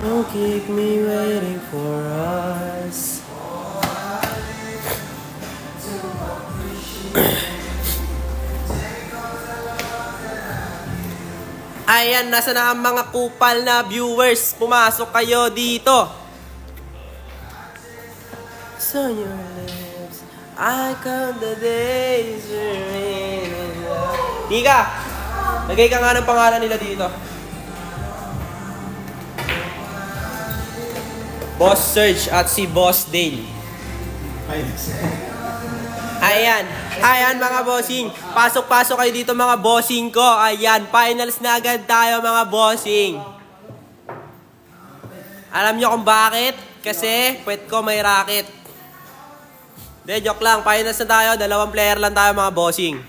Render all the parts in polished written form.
Don't keep me waiting for us. Ayan, nasa na ang mga kupal na viewers? Pumasok kayo dito. So your lips, I count the days we're in love. Nika, lagay ka nga ng pangalan nila dito. Boss Serge at si Boss Dale. Ayan. Ayan mga bossing. Pasok-pasok kayo dito mga bossing ko. Ayan. Finals na agad tayo mga bossing. Alam nyo kung bakit? Kasi puwet ko may racket. De, joke lang. Finals na tayo. 2 player lang tayo mga bossing.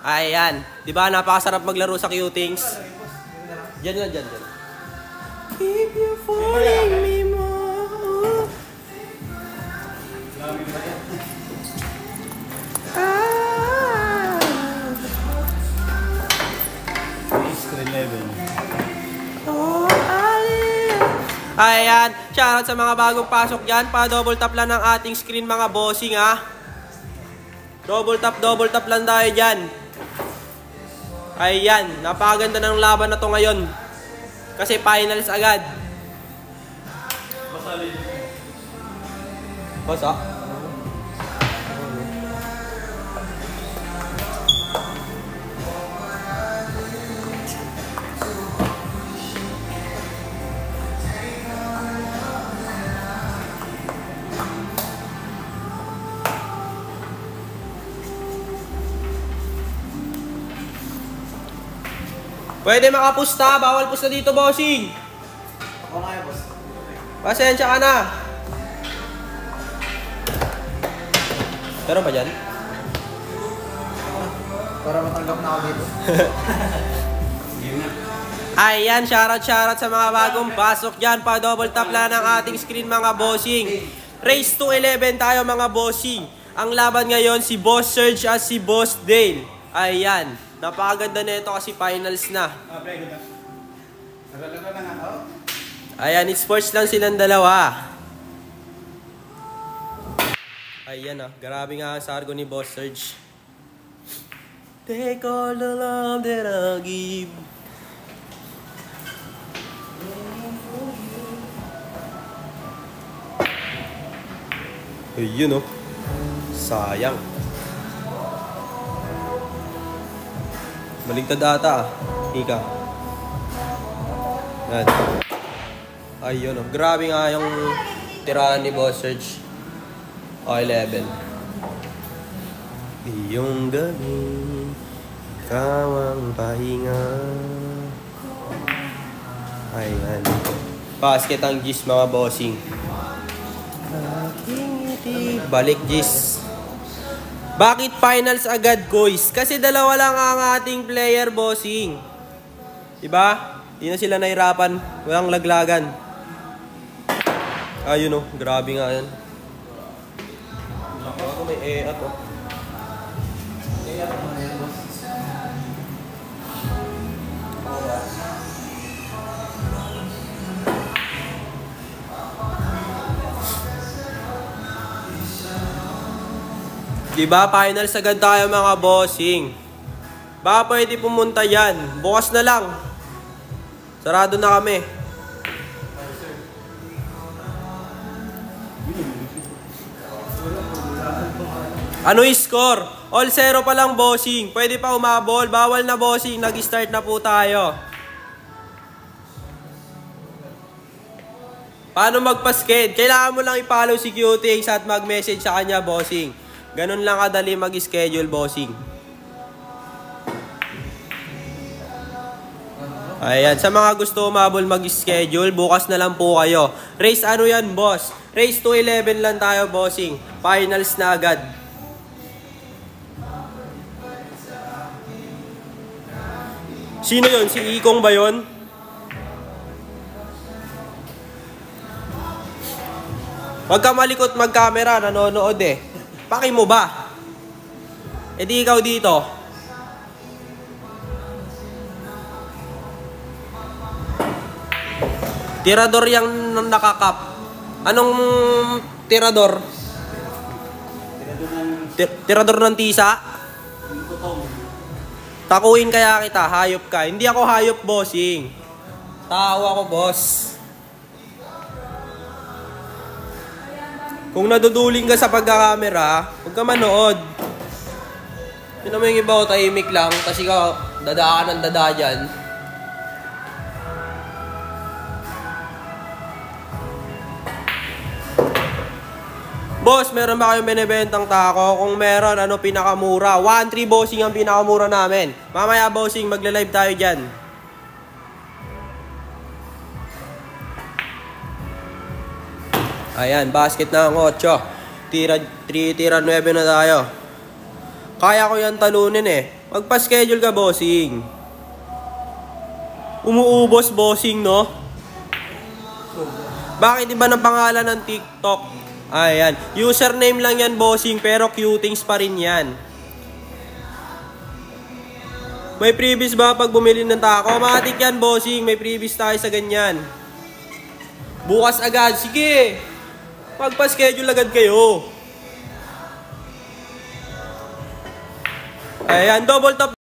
Ayan. Diba napakasarap maglaro sa Q-Things. Diyan lang, diyan. Keep you falling me more. Ayan, shoutout sa mga bagong pasok dyan. Pa-double tap lang ng ating screen mga bossing ha. Double tap lang tayo dyan. Ayan, napakaganda ng laban na to ngayon. Kasi finals agad. Basa. Pwede makapusta, bawal pusta dito, bossing. Oo nga yun, boss. Pasensya ka na. Pero ba dyan? Para matanggap na ako dito. Ayan, shoutout sa mga bagong pasok dyan. Pa-double tap lang ng ating screen mga bossing. Race to 11 tayo mga bossing. Ang laban ngayon si Boss Serge at si Boss Dale. Ayan. Napakaganda na ito kasi finals na. Ayan, sports lang silang dalawa. Ayan grabe nga ang sargo ni Boss Serge. Take all the love that I'll give. Ayun sayang. Baligtad ata Ika. Yan. Ayun grabe nga yung tirahan ni Boss Serge. 11. Iyong gabi, ikaw ang pahinga. Ayan. Basket ang Gis mga bossing. Balik Gis. Bakit finals agad, guys? Kasi 2 lang ang ating player, bossing. Diba? Di na sila nahirapan. Walang laglagan. Ayun grabe nga yan. Ako may e-at Diba? Finals agad tayo mga bossing. Baka pwede pumunta yan. Bukas na lang. Sarado na kami. Ano score? All 0 pa lang bossing. Pwede pa umabol. Bawal na bossing. Nag-start na po tayo. Paano magpa-sked? Kailangan mo lang i-follow si Q-Things at mag-message sa kanya bossing. Ganun lang kadali mag-schedule, bossing. Ayan, sa mga gusto umabol mag-schedule, bukas na lang po kayo. Race ano yan, boss? Race to 11 lang tayo, bossing. Finals na agad. Sino yon? Si Ikong ba yon? Huwag ka malikot mag-camera, nanonood eh. Paki mo ba? E di ikaw dito. Tirador yung nakakap. Anong tirador? Tirador ng tisa? Takuin kaya kita, hayop ka. Hindi ako hayop, bossing. Tao ako, boss. Kung naduduling ka sa pagkakamera, huwag ka manood. Yun naman yung iba ko, tahimik lang. Kasi ka, dada ka ng dada dyan. Boss, meron ba kayong binibentang tako? Kung meron, ano pinakamura? 1-3 bossing ang pinakamura namin. Mamaya bossing, magla-live tayo dyan. Ayan, basket na ang 8. Tira 3, tira 9 na tayo. Kaya ko yan talunin eh. Magpa-schedule ka, bossing. Umuubos, bossing, no? Bakit iba ng pangalan ng TikTok? Ayan. Username lang yan, bossing, pero cutings pa rin yan. May previous ba pag bumili ng tako? Matik yan, bossing. May previous tayo sa ganyan. Bukas agad. Sige. Magpa-schedule agad kayo. Ayan, double top.